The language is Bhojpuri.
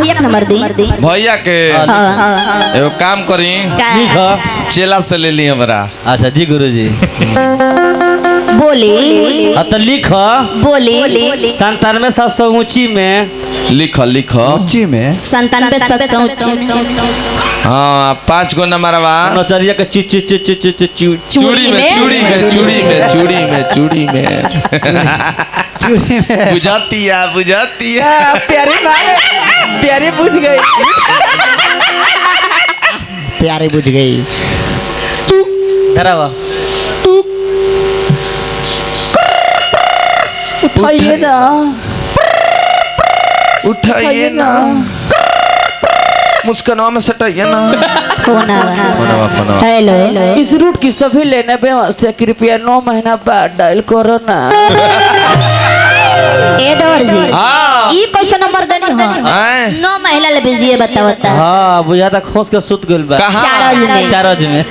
भैया का नंबर दी। भैया के एगो काम करी, चेला से ले ली हमरा। अच्छा जी गुरुजी बोली तो लिख बोली 97,700 ऊंची में लिख लिख ऊंची में 97,700 हाँ 5 गो नंबरवा नचरिया के चूड़ी में चूड़ी में चूड़ी में चूड़ी में चूड़ी में चूड़ी में बुझातिया बुझातिया प्यारे बुझ गई प्यारे बुझ गई। धरावा उठाइए ना उठाइए ना मुस्कानवा में सटाइए ना। फोनवा हेलो इस रूट की सभी लेने व्यवस्था कृपया 9 महीना बाद डायल करो ना। ए डोर जी हाँ ई कैसे नंबर देनी हो? आए 9 महिला ले भेजिए बता बता। हाँ बुझाता खोस के सुत गइल बा कहाँ? चारोज में। चारोज में